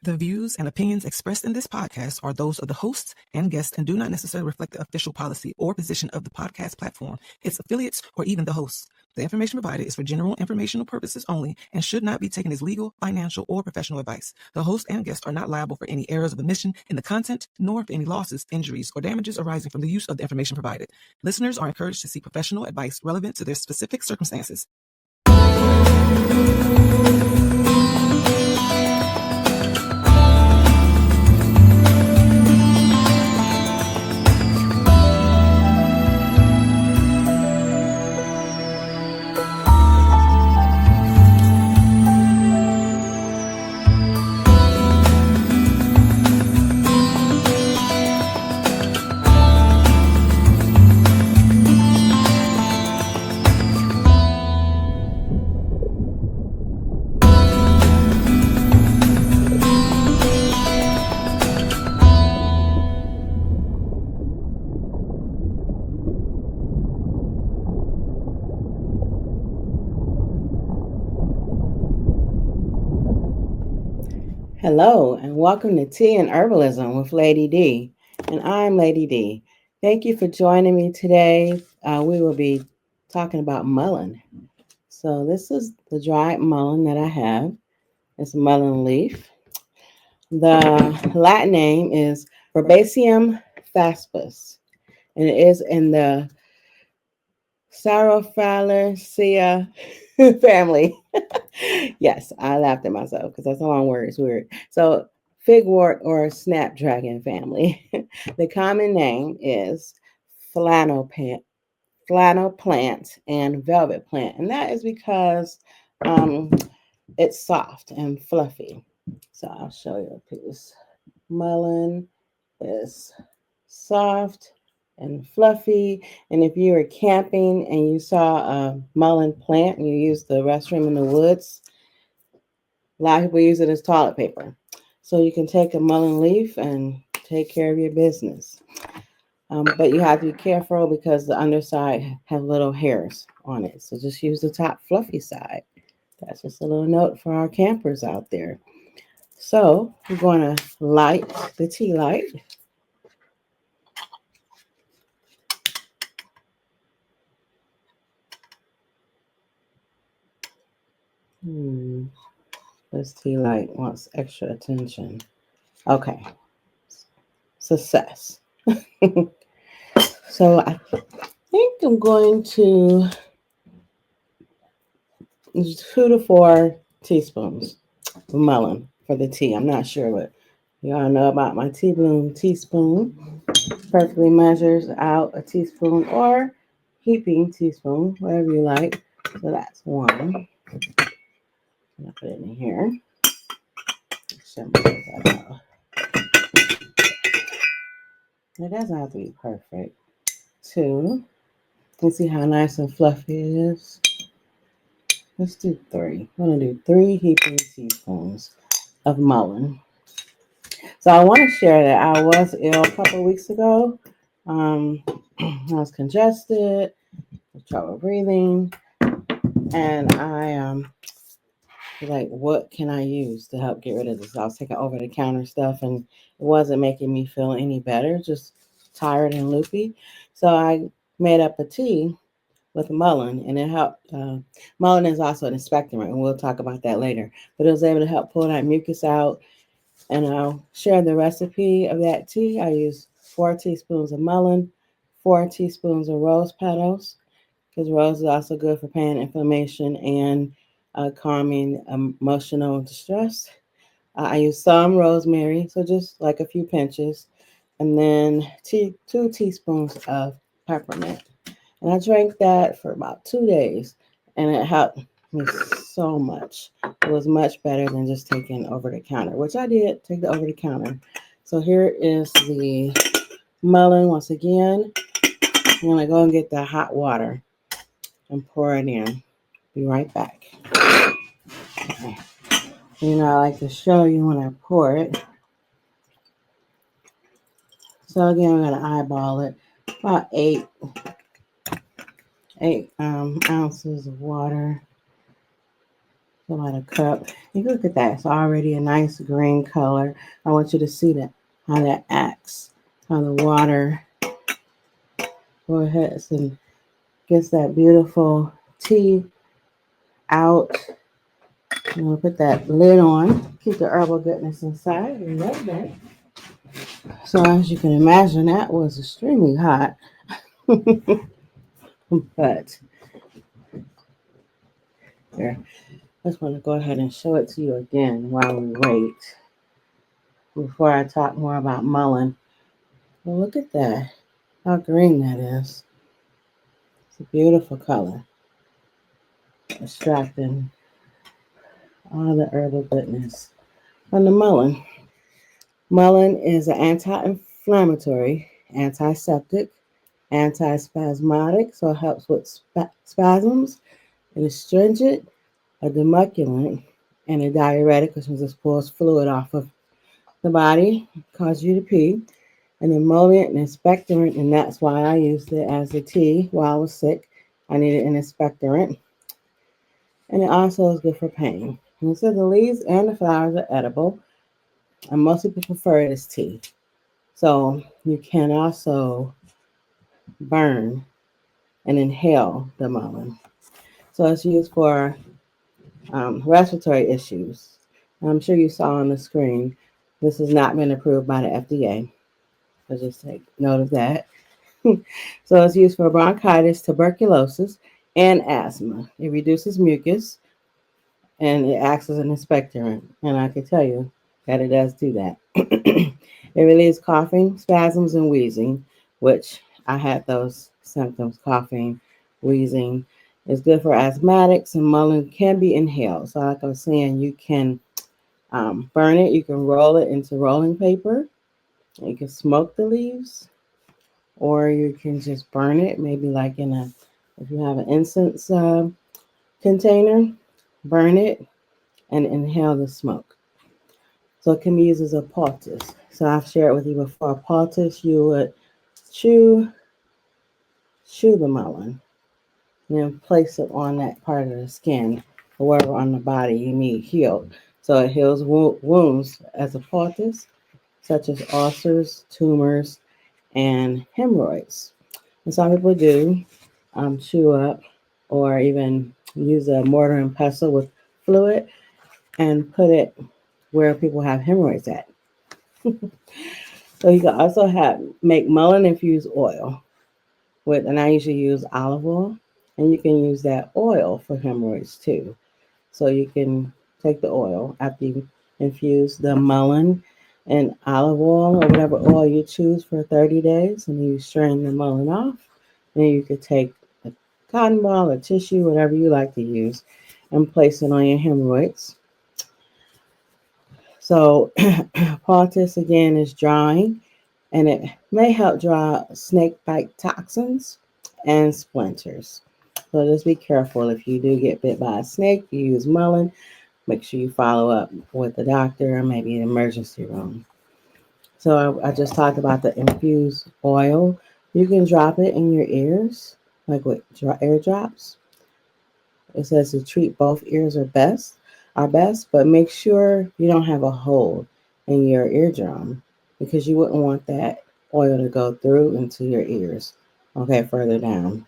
The views and opinions expressed in this podcast are those of the hosts and guests and do not necessarily reflect the official policy or position of the podcast platform, its affiliates, or even the hosts. The information provided is for general informational purposes only and should not be taken as legal, financial, or professional advice. The host and guests are not liable for any errors of omission in the content, nor for any losses, injuries, or damages arising from the use of the information provided. Listeners are encouraged to seek professional advice relevant to their specific circumstances. Hello, and welcome to Tea and Herbalism with Lady D. And I'm Lady D. Thank you for joining me today. We will be talking about mullein. So this is the dried mullein that I have. It's mullein leaf. The Latin name is Verbascum faspus, and it is in the Scrophulariaceae family. Yes, I laughed at myself because that's a long word. It's weird. So, figwort or snapdragon family. The common name is flannel plant and velvet plant, and that is because it's soft and fluffy. So I'll show you a piece. Mullein is soft and fluffy. And if you were camping and you saw a mullein plant and you used the restroom in the woods, a lot of people use it as toilet paper. So you can take a mullein leaf and take care of your business. But you have to be careful because the underside has little hairs on it. So just use the top fluffy side. That's just a little note for our campers out there. So we're going to light the tea light. This tea light wants extra attention. Okay. Success. So I think I'm going to use 2 to 4 teaspoons of mullein for the tea. I'm not sure, but you all know about my tea bloom teaspoon. Perfectly measures out a teaspoon or heaping teaspoon, whatever you like. So that's 1. I'm gonna put it in here. It doesn't have to be perfect. 2. You can see how nice and fluffy it is. Let's do 3. I'm going to do 3 heaping teaspoons of mullein. So I want to share that I was ill a couple of weeks ago. I was congested, trouble breathing, and I like, what can I use to help get rid of this? I was taking over-the-counter stuff, and it wasn't making me feel any better, just tired and loopy. So I made up a tea with mullein, and it helped. Mullein is also an expectorant, and we'll talk about that later. But it was able to help pull that mucus out, and I'll share the recipe of that tea. I use 4 teaspoons of mullein, 4 teaspoons of rose petals, because rose is also good for pain, inflammation, and calming emotional distress. I use some rosemary, so just like a few pinches, and then 2 teaspoons of peppermint. And I drank that for about 2 days, and it helped me so much. It was much better than just taking over the counter, which I did take the over the counter. So here is the mullein once again. I'm going to go and get the hot water and pour it in. Be right back. Okay. I like to show you when I pour it. So again, we're going to eyeball it. About 8 ounces of water. Fill out a cup. You look at that. It's already a nice green color. I want you to see that, how that acts, how the water go ahead and gets that beautiful tea out. I'm going to put that lid on, keep the herbal goodness inside. I love that. So as you can imagine, that was extremely hot. But here, I just want to go ahead and show it to you again while we wait. Before I talk more about mullein. Well, look at that. How green that is. It's a beautiful color. Extracting all the herbal goodness from the mullein. Mullein is an anti-inflammatory, antiseptic, antispasmodic, so it helps with spasms. It is astringent, a demulcent, and a diuretic, which means it pulls fluid off of the body, causes you to pee. An emollient and expectorant, and that's why I used it as a tea while I was sick. I needed an expectorant. And it also is good for pain. And it says the leaves and the flowers are edible, and most people prefer it as tea. So you can also burn and inhale the mullein. So it's used for respiratory issues. I'm sure you saw on the screen, this has not been approved by the FDA. So just take note of that. So it's used for bronchitis, tuberculosis, and asthma. It reduces mucus and it acts as an expectorant. And I can tell you that it does do that. It relieves coughing, spasms, and wheezing, which I had those symptoms, coughing, wheezing. It's good for asthmatics, and mullein can be inhaled. So like I was saying, you can burn it. You can roll it into rolling paper. You can smoke the leaves, or you can just burn it, maybe like if you have an incense container, burn it and inhale the smoke. So it can be used as a poultice. So I've shared with you before, a poultice, you would chew the mullein and then place it on that part of the skin or wherever on the body you need healed. So it heals wounds as a poultice, such as ulcers, tumors, and hemorrhoids. And some people do chew up or even use a mortar and pestle with fluid and put it where people have hemorrhoids at. So you can also make mullein infused oil and I usually use olive oil, and you can use that oil for hemorrhoids too. So you can take the oil after you infuse the mullein and olive oil or whatever oil you choose for 30 days, and you strain the mullein off. Then you could take a cotton ball or tissue, whatever you like to use, and place it on your hemorrhoids. So poultice again is drawing, and it may help draw snake bite toxins and splinters. So just be careful if you do get bit by a snake, you use mullein. Make sure you follow up with the doctor or maybe an emergency room. So I just talked about the infused oil. You can drop it in your ears, like with ear drops. It says to treat both ears are best, but make sure you don't have a hole in your eardrum because you wouldn't want that oil to go through into your ears. Okay, further down.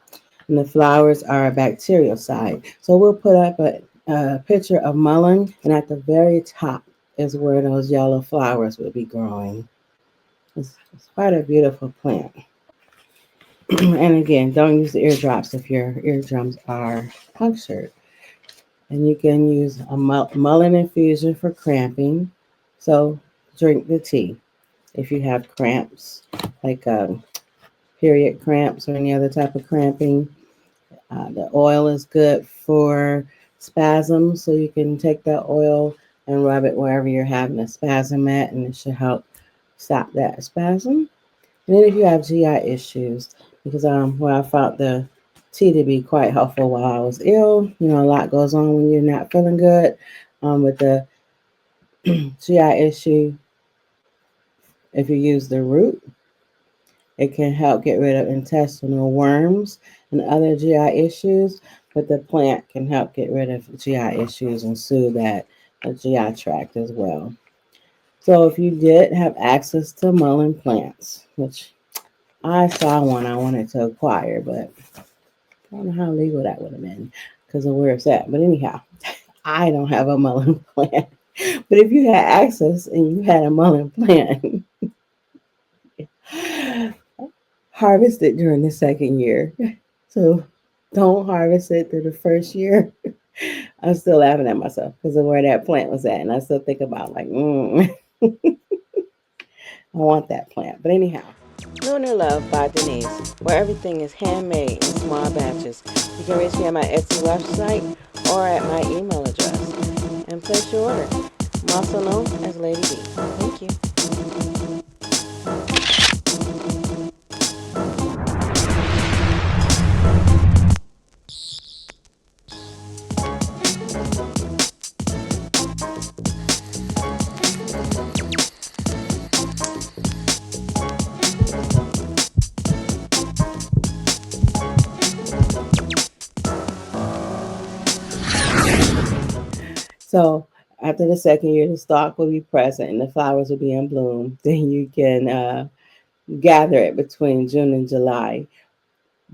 And the flowers are a bactericide. So we'll put up a picture of mullein, and at the very top is where those yellow flowers would be growing. It's quite a beautiful plant. And again, don't use the eardrops if your eardrums are punctured. And you can use a mullein infusion for cramping. So drink the tea if you have cramps, like period cramps or any other type of cramping. The oil is good for spasms, so you can take that oil and rub it wherever you're having a spasm at, and it should help stop that spasm. And then if you have GI issues, because I found the tea to be quite helpful while I was ill. You know, a lot goes on when you're not feeling good. With the GI issue, if you use the root, it can help get rid of intestinal worms and other GI issues. but the plant can help get rid of GI issues and soothe that GI tract as well. So if you did have access to mullein plants, which I saw one I wanted to acquire, but I don't know how legal that would have been because of where it's at. But anyhow, I don't have a mullein plant. But if you had access and you had a mullein plant, harvest it during the second year. So don't harvest it through the first year. I'm still laughing at myself because of where that plant was at. And I still think about like, I want that plant. But anyhow, Known and Loved by Denise, where everything is handmade in small batches. You can reach me at my Etsy website or at my email address and place your order. I'm also known as Lady B. Thank you. So after the second year, the stalk will be present and the flowers will be in bloom. Then you can gather it between June and July.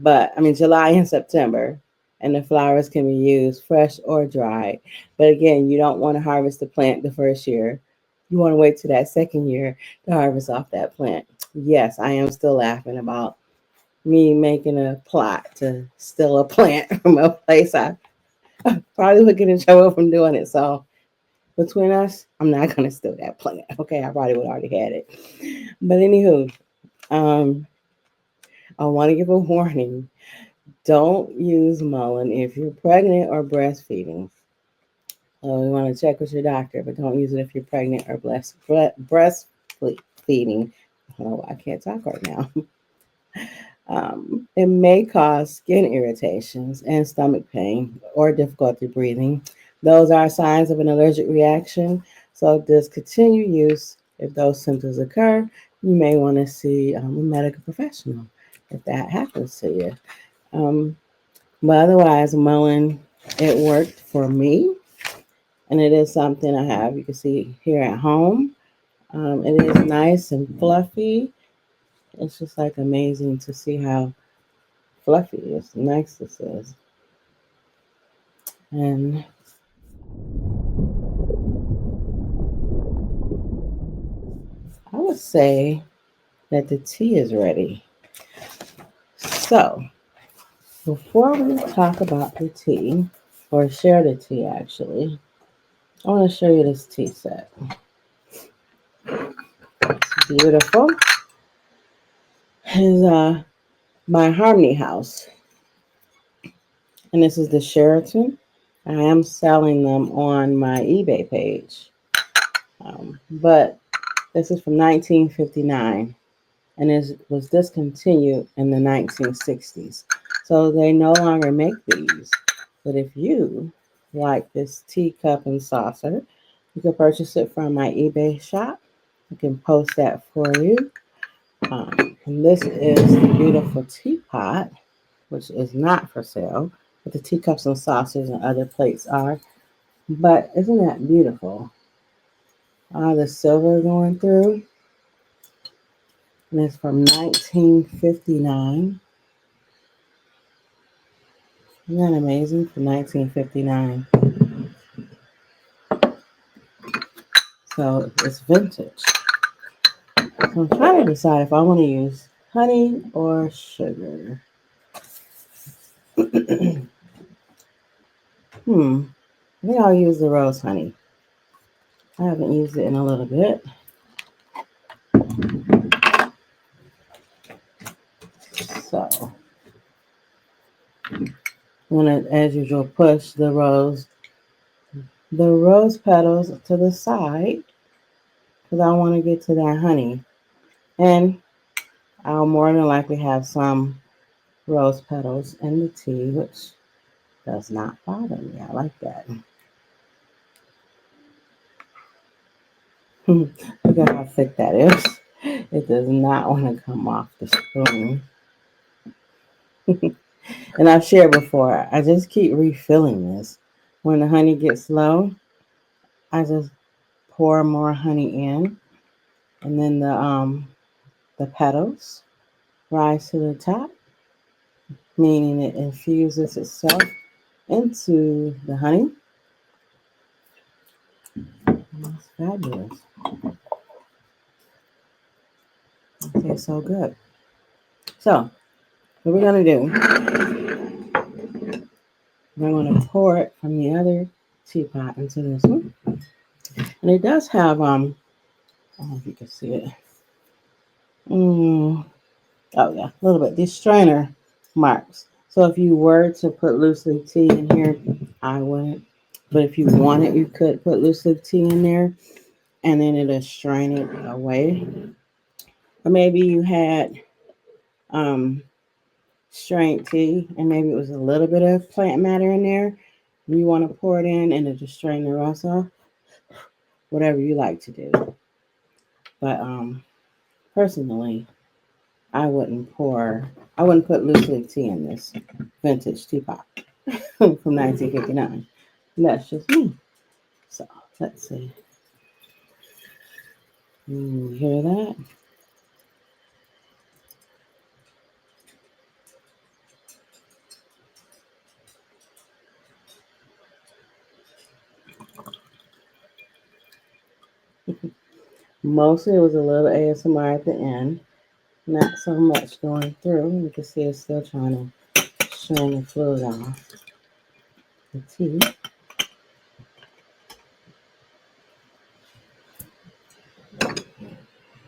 July and September. And the flowers can be used fresh or dried. But again, you don't want to harvest the plant the first year. You want to wait till that second year to harvest off that plant. Yes, I am still laughing about me making a plot to steal a plant from a place I probably would get in trouble from doing it. So between us, I'm not gonna steal that plant. Okay, I probably would already had it. But anywho, um, I want to give a warning. Don't use mullein if you're pregnant or breastfeeding. You want to check with your doctor, but don't use it if you're pregnant or breastfeeding. Oh, I can't talk right now. It may cause skin irritations and stomach pain or difficulty breathing. Those are signs of an allergic reaction. So discontinue use if those symptoms occur. You may want to see a medical professional if that happens to you. Um, but otherwise, mullein, it worked for me, and it is something I have. You can see here at home. It is nice and fluffy. It's just like amazing to see how fluffy is, nice this is. And I would say that the tea is ready. So before we talk about the tea, or share the tea actually, I want to show you this tea set. It's beautiful. It's my Harmony House. And this is the Sheraton. I am selling them on my eBay page. But this is from 1959. And it was discontinued in the 1960s. So they no longer make these. But if you like this teacup and saucer, you can purchase it from my eBay shop. I can post that for you. And this is the beautiful teapot, which is not for sale, but the teacups and saucers and other plates are. But isn't that beautiful? All the silver going through. And it's from 1959. Isn't that amazing? From 1959. So it's vintage. So I'm trying to decide if I want to use honey or sugar. I think I'll use the rose honey. I haven't used it in a little bit. So I'm going to, as usual, push the rose petals to the side because I want to get to that honey. And I'll more than likely have some rose petals in the tea, which does not bother me. I like that. Look at how thick that is. It does not want to come off the spoon. And I've shared before, I just keep refilling this. When the honey gets low, I just pour more honey in, and then the petals rise to the top, meaning it infuses itself into the honey. And that's fabulous. It tastes so good. So, what we're going to do, we're going to pour it from the other teapot into this one. And it does have, I don't know if you can see it. Oh, yeah, a little bit. These strainer marks. So if you were to put loose leaf tea in here, I wouldn't. But if you wanted, you could put loose leaf tea in there, and then it'll strain it away. Or maybe you had strained tea, and maybe it was a little bit of plant matter in there. You want to pour it in, and it just strain the rest off. Whatever you like to do. But personally, I wouldn't put loose leaf tea in this vintage teapot from 1959. That's just me. So let's see. You hear that? Mostly it was a little ASMR at the end. Not so much going through. You can see it's still trying to strain the fluid off the tea.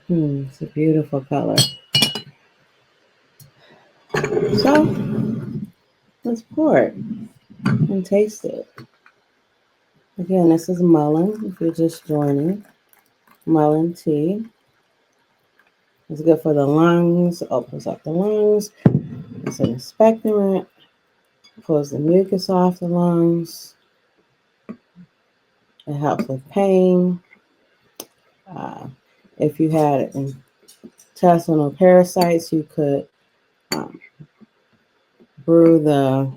It's a beautiful color. So let's pour it and taste it. Again, this is Mullein. If you're just joining, Mullein tea. It's good for the lungs. Opens up the lungs. It's an expectorant. Pulls the mucus off the lungs. It helps with pain. If you had intestinal parasites, you could brew the.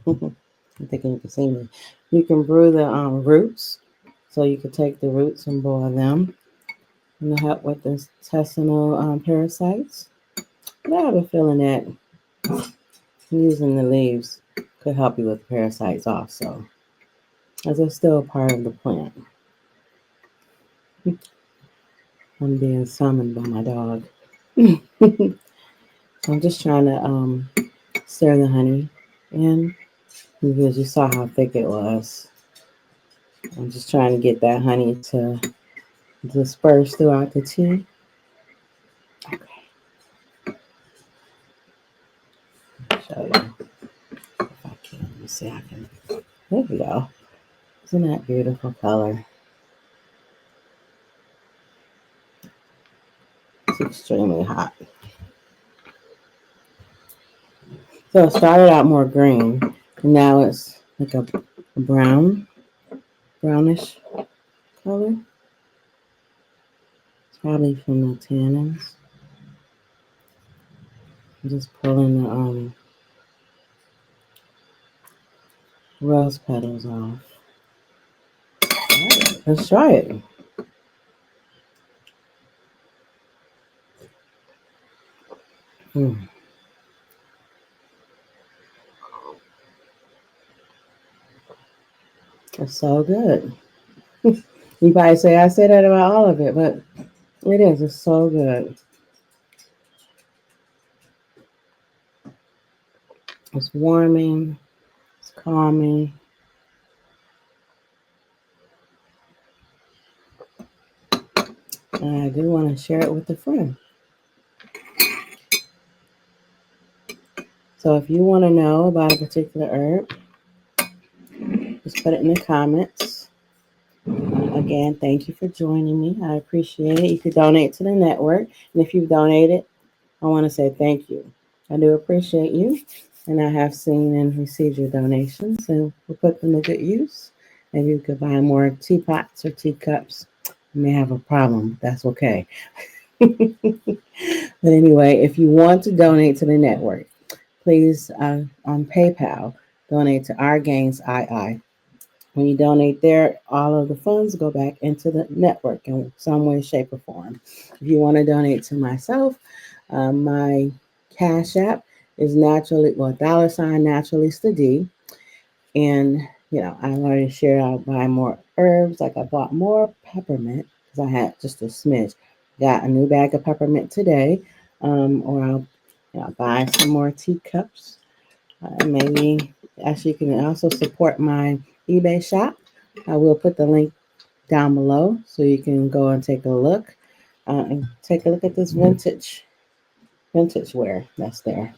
I'm thinking you can see me. You can brew the roots, so you could take the roots and boil them, and to help with the intestinal parasites. But I have a feeling that using the leaves could help you with parasites also, as it's still a part of the plant. I'm being summoned by my dog. I'm just trying to stir the honey in, because you saw how thick it was. I'm just trying to get that honey to disperse throughout the tea. Okay. Show you if I can. Let me see. I can. There we go. Isn't that beautiful color? It's extremely hot. So it started out more green, and now it's like a brownish color. It's probably from the tannins. I'm just pulling the rose petals off. All right, let's try it. It's so good. You probably say I say that about all of it, but it is. It's so good. It's warming. It's calming. And I do want to share it with a friend. So if you want to know about a particular herb, just put it in the comments. Again, thank you for joining me. I appreciate it. You can donate to the network. And if you've donated, I want to say thank you. I do appreciate you. And I have seen and received your donations, and we'll put them to good use. Maybe you could buy more teapots or teacups. You may have a problem. That's okay. But anyway, if you want to donate to the network, please on PayPal donate to Our Gains II. When you donate there, all of the funds go back into the network in some way, shape, or form. If you want to donate to myself, my Cash App is $naturalista D. And, I've already shared I'll buy more herbs. Like I bought more peppermint because I had just a smidge. Got a new bag of peppermint today. Or I'll buy some more teacups. Maybe actually you can also support my eBay shop. I will put the link down below so you can go and take a look. And take a look at this vintage wear that's there.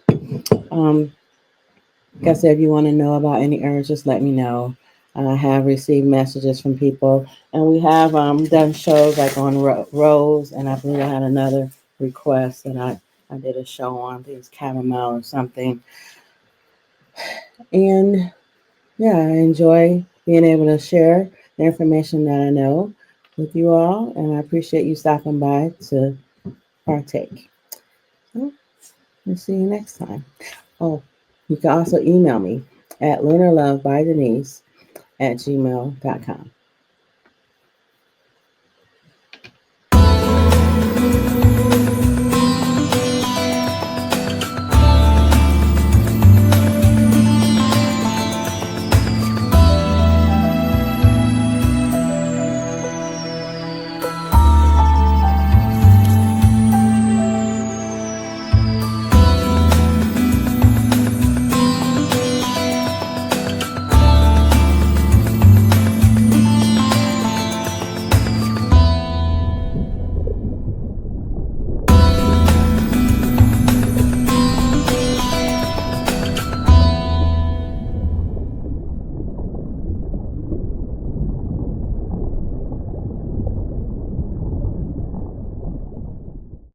Like I said, if you want to know about any herbs, just let me know. I have received messages from people, and we have done shows like on Rose, and I believe I had another request that I did a show on, these chamomile or something. And yeah, I enjoy being able to share the information that I know with you all, and I appreciate you stopping by to partake. So, we'll see you next time. Oh, you can also email me at lunarlovebydenise@gmail.com.